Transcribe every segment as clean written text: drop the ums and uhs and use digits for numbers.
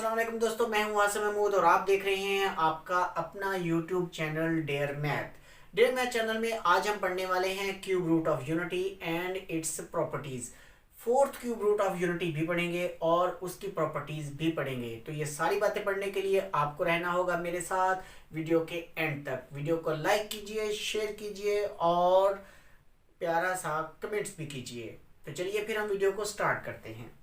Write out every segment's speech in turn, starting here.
अस्सलाम वालेकुम दोस्तों, मैं हूं आसिम महमूद और आप देख रहे हैं आपका अपना YouTube channel dare math channel में आज हम पढ़ने वाले हैं cube root of unity and its properties. Fourth cube root of unity भी पढ़ेंगे और उसकी प्रॉपर्टीज भी पढ़ेंगे। तो ये सारी बातें पढ़ने के लिए आपको रहना होगा मेरे साथ वीडियो के एंड तक। वीडियो को लाइक कीजिए, शेयर कीजिए और प्यारा सा कमेंट्स भी कीजिए। तो चलिए फिर हम वीडियो को स्टार्ट करते हैं।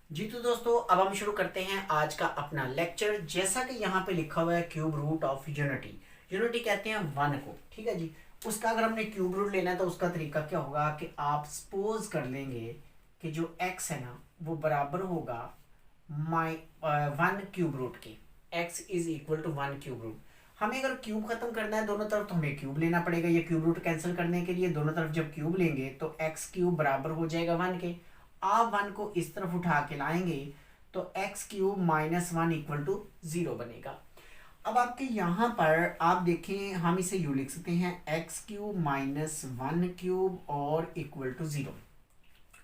जी तो दोस्तों, अब हम शुरू करते हैं आज का अपना लेक्चर। जैसा कि यहाँ पे लिखा हुआ है cube root of unity, unity कहते हैं वन को, ठीक है जी। उसका अगर हमने क्यूब रूट लेना है तो उसका तरीका क्या होगा कि आप सपोज कर लेंगे कि जो x है ना वो बराबर होगा वन क्यूब रूट के। x is equal to one cube root. हमें अगर क्यूब खत्म करना है दोनों तरफ तो हमें क्यूब लेना पड़ेगा। ये क्यूब रूट कैंसिल करने के लिए दोनों तरफ जब क्यूब लेंगे तो x क्यूब बराबर हो जाएगा वन के। आप वन को इस तरफ उठा के लाएंगे तो x cube minus one equal to zero बनेगा। अब आपके यहाँ पर आप देखें, हम इसे यू लिख सकते हैं x cube minus one cube और इक्वल टू जीरो।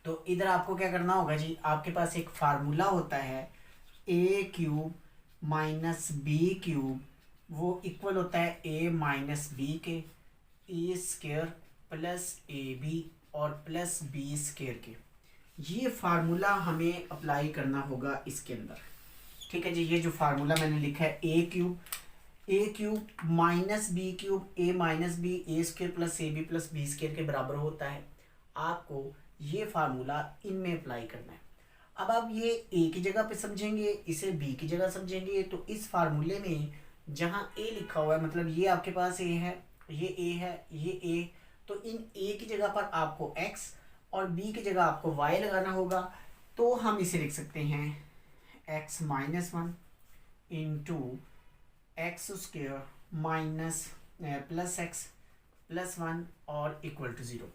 तो इधर आपको क्या करना होगा जी, आपके पास एक फार्मूला होता है A cube minus B cube, वो इक्वल होता है ए माइनस बी के, ए स्क्वायर प्लस ए बी और प्लस बी स्क्वायर के। ये फार्मूला हमें अप्लाई करना होगा इसके अंदर, ठीक है जी। ये जो फार्मूला मैंने लिखा है A cube minus B cube A minus B A square plus A B plus B square के बराबर होता है। आपको ये फार्मूला इनमें अप्लाई करना है। अब आप ये ए की जगह पे समझेंगे, इसे बी की जगह समझेंगे। तो इस फार्मूले में जहाँ ए लिखा हुआ है, मतलब ये आपके पास ए है, ये ए है, ये ए, तो इन ए की जगह पर आपको एक्स और b की जगह आपको y लगाना होगा। तो हम इसे लिख सकते हैं x minus one into x square minus plus x plus one और इक्वल टू ज़ीरो।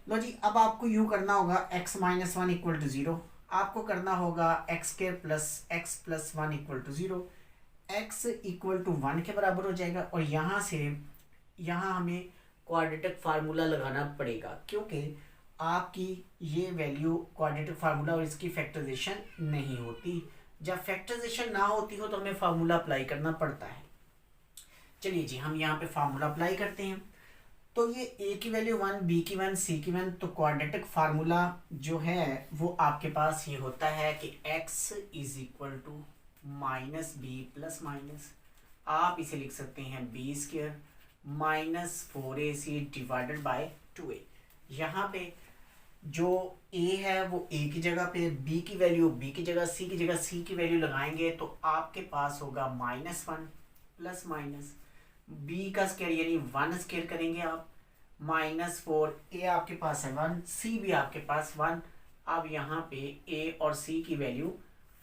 लो जी, अब आपको यू करना होगा x minus one equal to zero, आपको करना होगा x square plus x plus one equal to zero. x equal to one के बराबर हो जाएगा और यहाँ से यहाँ हमें क्वाड्रेटिक फार्मूला लगाना पड़ेगा, क्योंकि आपकी ये वैल्यू क्वाड्रेटिक फार्मूला और इसकी फैक्टराइजेशन नहीं होती। जब फैक्टराइजेशन ना होती हो तो हमें फार्मूला अप्लाई करना पड़ता है। चलिए जी, हम यहाँ पे फार्मूला अप्लाई करते हैं। तो ये ए की वैल्यू वन, बी की वन, सी की वन, तो क्वाड्रेटिक फार्मूला जो है वो आपके पास ये होता है कि x is equal to minus B plus minus, आप इसे लिख सकते हैं B square minus four A C divided by two A. यहाँ पे जो a है वो a की जगह पे, b की वैल्यू b की जगह, c की जगह c की वैल्यू लगाएंगे तो आपके पास होगा minus one plus minus b का स्क्वायर यानी वन स्क्वायर करेंगे आप, माइनस फोर, a आपके पास है वन, c भी आपके पास वन। अब यहाँ पे a और c की वैल्यू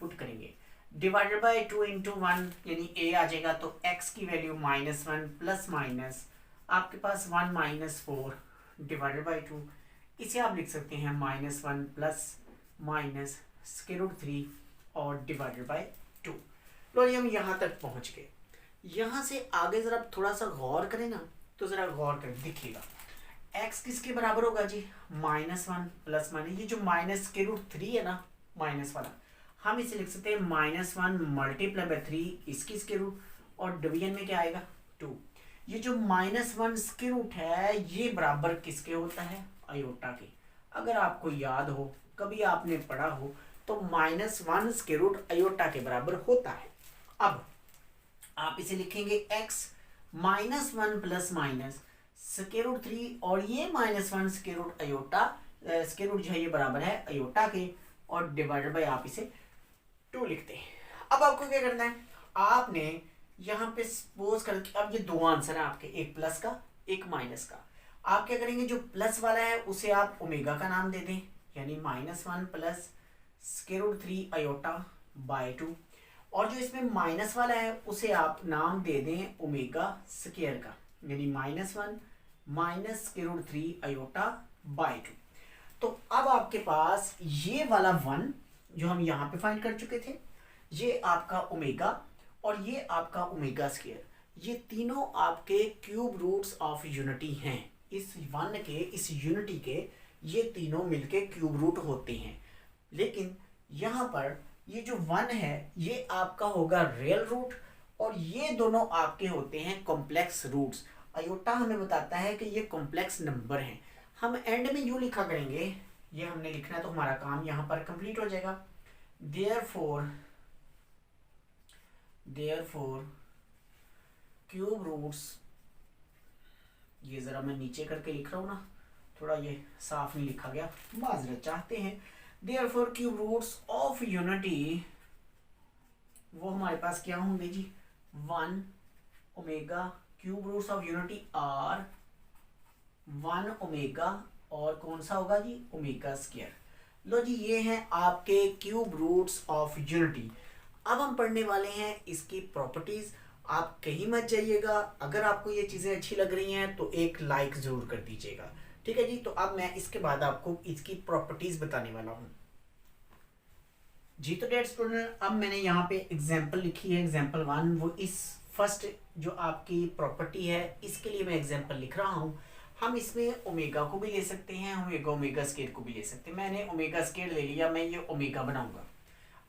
पुट करेंगे, divided by two into one यानी a आ जाएगा। तो x की value minus one plus minus आपके पास one minus four divided by two, इसे आप लिख सकते हैं minus one plus minus square root three और डिवाइडेड बाई टू। लो ये हम यहाँ तक पहुँच गए। यहाँ से आगे ज़रा थोड़ा सा गौर करें ना, तो ज़रा गौर करें, देखिएगा x किसके बराबर होगा जी, माइनस वन प्लस माइनस, ये जो माइनस स्क्वायर रूट थ्री है ना माइनस वाला, हम इसे लिख सकते हैं minus one multiply by three इसकी स्क्वायर रूट और डिवीजन में क्या आएगा टू। ये जो माइनस वन स्क्वायर रूट है ये बराबर किसके होता है, अयोटा के। अगर आपको याद हो, कभी आपने पढ़ा हो, तो minus one square root iota के बराबर होता है। अब आप इसे लिखेंगे x minus one plus minus square root three और ये minus one square root iota square root जो है ये बराबर है अयोटा के और डिवाइडेड बाय आप इसे टू लिखते हैं। अब आपको क्या करना है, आपने यहाँ पे सपोज करके, अब ये दो आंसर है आपके, एक प्लस का एक माइनस का। आप क्या करेंगे, जो प्लस वाला है उसे आप ओमेगा का नाम दे दें, यानी minus one plus square root three iota by two, और जो इसमें माइनस वाला है उसे आप नाम दे दें ओमेगा स्क्वायर का, यानी minus one minus square root three iota by two. तो अब आपके पास ये वाला वन जो हम यहाँ पे फाइंड कर चुके थे, ये आपका ओमेगा और ये आपका ओमेगा स्क्वायर, ये तीनों आपके क्यूब रूट्स ऑफ यूनिटी हैं। इस वन के, इस यूनिटी के ये तीनों मिलके क्यूब रूट होते हैं। लेकिन यहाँ पर ये जो 1 है ये आपका होगा रियल रूट और ये दोनों आपके होते हैं कॉम्प्लेक्स रूट्स। अयोटा हमें बताता है कि ये कॉम्प्लेक्स नंबर हैं। हम एंड में यूँ लिखा करेंगे, ये हमने लिखना है तो हमारा काम यहाँ पर कंप्लीट हो जाएगा। देयरफॉर क्यूब रूट्स, ये ज़रा मैं नीचे करके लिख रहा हूँ ना, थोड़ा ये साफ नहीं लिखा गया, माजरत चाहते हैं। Therefore cube roots of unity, वो हमारे पास क्या होंगे जी, 1 omega. Cube roots of unity are 1 omega और कौन सा होगा जी, ओमेगा स्क्वायर। लो जी, ये हैं आपके क्यूब रूट्स ऑफ यूनिटी। अब हम पढ़ने वाले हैं इसकी प्रॉपर्टीज। आप कहीं मत जाइएगा, अगर आपको ये चीज़ें अच्छी लग रही हैं तो एक लाइक ज़रूर कर दीजिएगा, ठीक है जी। तो अब मैं इसके बाद आपको इसकी प्रॉपर्टीज बताने वाला हूँ जी। तो डेयर स्टूडेंट, अब मैंने यहाँ पे एग्जाम्पल लिखी है, एग्जाम्पल 1। वो इस फर्स्ट जो आपकी प्रॉपर्टी है इसके लिए मैं एग्जाम्पल लिख रहा हूँ। हम इसमें ओमेगा को भी ले सकते हैं, ओमेगा स्क्वायर को भी ले सकते हैं। मैंने ओमेगा स्क्वायर ले लिया, मैं ये ओमेगा बनाऊंगा।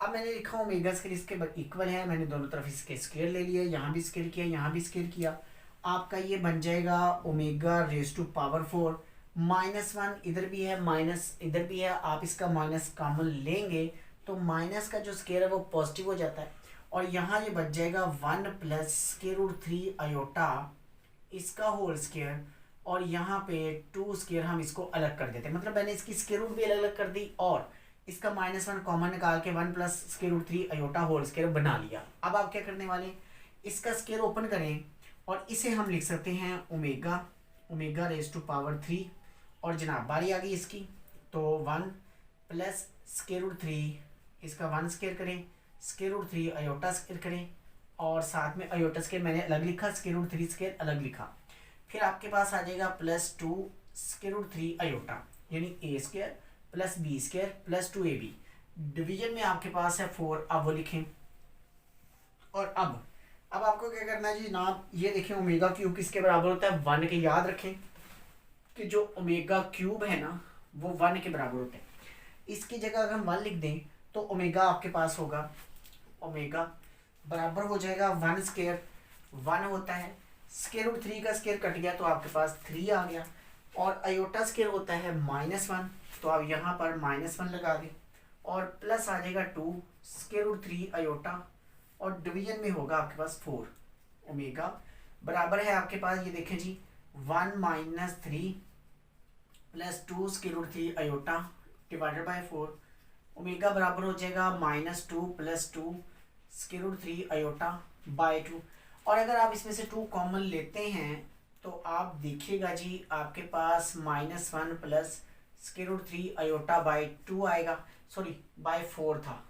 अब मैंने लिखा ओमेगा स्क्वायर इसके इक्वल है, मैंने दोनों तरफ इसके स्क्वायर ले लिया, यहाँ भी स्क्वायर किया, यहाँ भी स्क्वायर किया। आपका ये बन जाएगा ओमेगा रेज टू पावर 4। -1 इधर भी है, माइनस इधर भी है, आप इसका माइनस कॉमन लेंगे तो माइनस का जो स्क्वायर है वो पॉजिटिव हो जाता है और यहाँ ये बच जाएगा 1 प्लस स्क्वायर रूट 3 आयोटा इसका होल स्क्वायर और यहाँ पे 2 स्क्वायर हम इसको अलग कर देते हैं। मतलब मैंने इसकी स्क्वायर रूट भी अलग अलग कर दी और इसका -1 कॉमन निकाल के 1 plus square root 3 iota whole square बना लिया। अब आप क्या करने वाले, इसका स्क्वायर ओपन करें और इसे हम लिख सकते हैं ओमेगा रेज टू पावर 3 और जनाब बारी आ गई इसकी, तो 1 प्लस स्क्वायर रूट 3 इसका 1 स्क्वायर करें, स्क्वायर रूट 3 आयोटा स्क्वायर करें और साथ में आयोटा स्क्वायर मैंने अलग लिखा, स्क्वायर रूट 3 स्क्वायर अलग लिखा। फिर आपके पास आ जाएगा +2 स्क्वायर रूट 3 आयोटा यानी A square plus B square plus 2ab। Division में आपके पास है 4, अब वो लिखें। और अब आपको क्या करना है जी जनाब, ये देखें ओमेगा क्यूब किसके बराबर होता है, 1 के। याद रखें कि जो ओमेगा क्यूब है ना वो 1 के बराबर होता है। इसकी जगह अगर हम 1 लिख दें तो ओमेगा आपके पास होगा, ओमेगा बराबर हो जाएगा 1 स्क्वायर, 1 होता है, स्क्वायर रूट 3 का स्क्वायर कट गया तो आपके पास 3 आ गया और आयोटा स्क्वायर होता है -1 तो आप यहाँ पर -1 लगा दें और प्लस आ जाएगा 2 स्क्वायर रूट 3 आयोटा और डिवीजन में होगा आपके पास 4। ओमेगा बराबर है आपके पास, ये देखें जी 1 - 3 plus 2 square root 3 iota divided by 4। Omega बराबर हो जाएगा -2 plus 2 square root 3 iota by 2। और अगर आप इसमें से 2 कॉमन लेते हैं तो आप देखिएगा जी आपके पास -1 plus square root 3 iota by 2 आएगा, सॉरी बाय 4 था,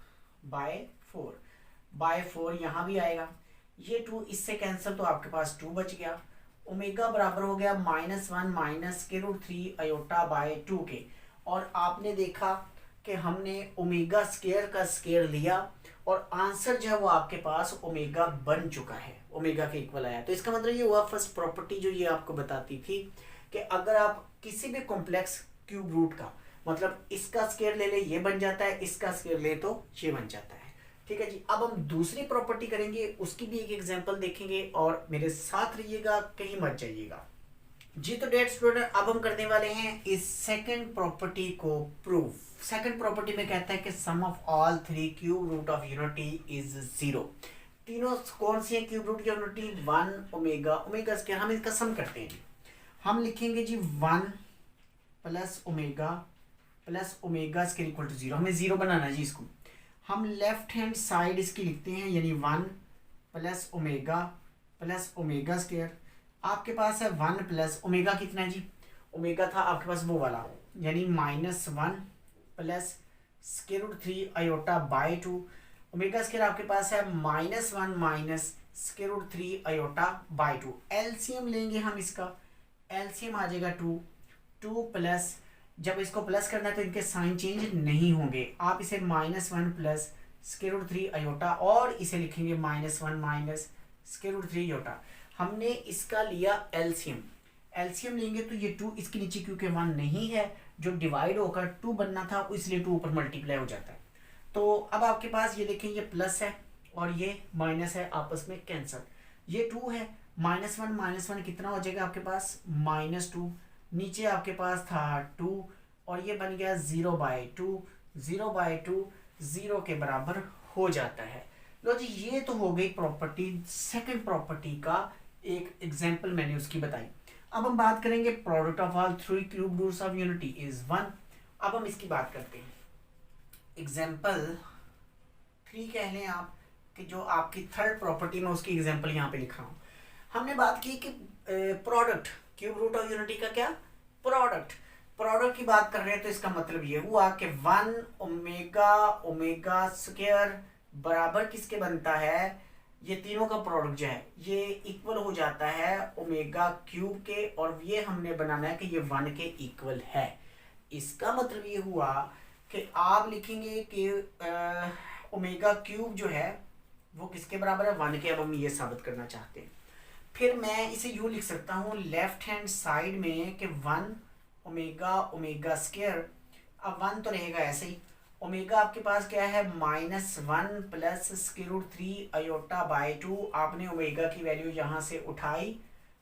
बाय 4 यहाँ भी आएगा। ये 2 इससे कैंसिल तो आपके पास 2 बच गया। ओमेगा बराबर हो गया -1 minus square root 3 iota by 2 के। और आपने देखा कि हमने ओमेगा स्क्वायर का स्क्वायर लिया और आंसर जो है वो आपके पास ओमेगा बन चुका है, ओमेगा के इक्वल आया। तो इसका मतलब ये हुआ फर्स्ट प्रॉपर्टी जो ये आपको बताती थी कि अगर आप किसी भी कॉम्प्लेक्स क्यूब रूट का मतलब इसका स्क्वायर ले ले ये बन जाता है, इसका स्क्वायर ले तो ये बन जाता है। ठीक है जी। अब हम दूसरी प्रॉपर्टी करेंगे, उसकी भी एक एग्जांपल देखेंगे और मेरे साथ रहिएगा, कहीं मत जाइएगा जी। तो डेयर स्टूडेंट, अब हम करने वाले हैं इस सेकंड प्रॉपर्टी को प्रूफ। सेकंड प्रॉपर्टी में कहता है कि sum of all 3 cube root of unity is 0। तीनों कौन सी है क्यूब रूट की यूनिटी, 1 ओमेगा स्क्वायर। हम इसका सम करते हैं, हम लिखेंगे जी 1 plus omega square equal to 0। हमें 0 बनाना है जी इसको। हम लेफ्ट हैंड साइड इसकी लिखते हैं यानी 1 प्लस ओमेगा स्क्वायर। आपके पास है 1 प्लस ओमेगा कितना है जी, ओमेगा था आपके पास वो वाला यानी -1 plus square root 3 iota by 2। Omega square आपके पास है -1 minus square root 3 iota by 2। LCM लेंगे हम, इसका एलसीएम आ जाएगा 2 प्लस, जब इसको प्लस करना है तो इनके साइन चेंज नहीं होंगे। आप इसे -1 प्लस स्क्वायर रूट 3 आयोटा और इसे लिखेंगे -1 माइनस स्क्वायर रूट 3 आयोटा। हमने इसका लिया एलसीएम लेंगे तो ये 2 इसके नीचे क्योंकि 1 नहीं है, जो डिवाइड होकर 2 बनना था इसलिए 2 ऊपर मल्टीप्लाई हो जाता है। तो अब आपके पास ये देखें, ये प्लस है और ये माइनस है, आपस में कैंसल। ये 2 है, -1 कितना हो जाएगा आपके पास, -2। नीचे आपके पास था 2 और ये बन गया 0/2। 0/2 0 के बराबर हो जाता है। लो जी, ये तो हो गई प्रॉपर्टी, सेकंड प्रॉपर्टी का एक एग्जांपल मैंने उसकी बताई। अब हम बात करेंगे product of all 3 cube roots of unity is 1। अब हम इसकी बात करते हैं। एग्जांपल 3 कह लें आप, कि जो आपकी थर्ड प्रॉपर्टी में उसकी एग्जांपल यहाँ पे लिख रहा हूँ। हमने बात की कि product cube root of unity का क्या, प्रोडक्ट की बात कर रहे हैं, तो इसका मतलब ये हुआ कि 1 ओमेगा स्क्वायर बराबर किसके बनता है, ये तीनों का प्रोडक्ट जो है ये इक्वल हो जाता है ओमेगा क्यूब के, और ये हमने बनाना है कि ये 1 के इक्वल है। इसका मतलब ये हुआ कि आप लिखेंगे कि ओमेगा क्यूब जो है वो किसके बराबर है, 1 के। अब हम ये साबित करना चाहते हैं। फिर मैं इसे यूँ लिख सकता हूँ लेफ्ट हैंड साइड में कि 1 ओमेगा स्क्वायर। अब 1 तो रहेगा ऐसे ही, ओमेगा आपके पास क्या है, -1 प्लस √3 अयोटा/2। आपने ओमेगा की वैल्यू यहाँ से उठाई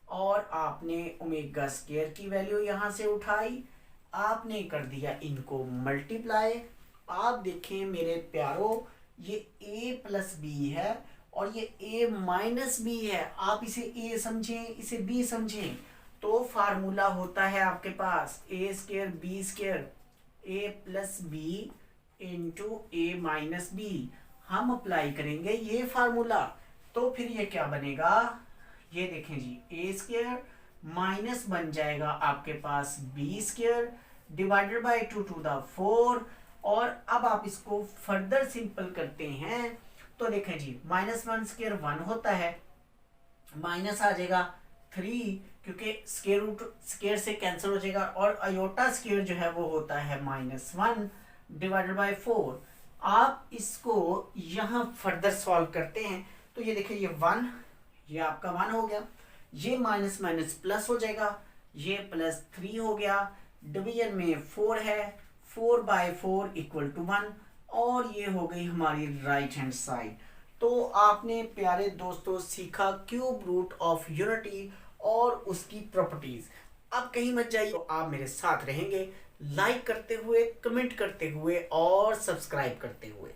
और आपने ओमेगा स्क्वायर की वैल्यू यहाँ से उठाई, आपने कर दिया इनको मल्टीप्लाई। आप देखें मेरे प्यारो, ये a+b है और ये a-b है। आप इसे a समझें, इसे b समझें, तो फार्मूला होता है आपके पास a² b² a+b into a-b। हम अप्लाई करेंगे ये फार्मूला, तो फिर ये क्या बनेगा, ये देखें जी, a² माइनस बन जाएगा आपके पास b² डिवाइडेड बाई 2⁴। और अब आप इसको फर्दर सिंपल करते हैं तो देखें जी, -1² 1 होता है, माइनस आ जाएगा 3 क्योंकि स्क्वायर रूट स्क्वायर से कैंसिल हो जाएगा, और अयोटा स्क्वायर जो है वो होता है -1 डिवाइडेड बाई 4। आप इसको यहाँ फर्दर सॉल्व करते हैं तो ये देखिए, ये 1, ये आपका 1 हो गया, ये माइनस माइनस प्लस हो जाएगा, ये +3 हो गया, डिवीजन में 4 है, 4/4 = 1, और ये हो गई हमारी राइट हैंड साइड। तो आपने प्यारे दोस्तों सीखा क्यूब रूट ऑफ यूनिटी और उसकी प्रॉपर्टीज। अब कहीं मत जाइए, तो आप मेरे साथ रहेंगे लाइक करते हुए, कमेंट करते हुए और सब्सक्राइब करते हुए।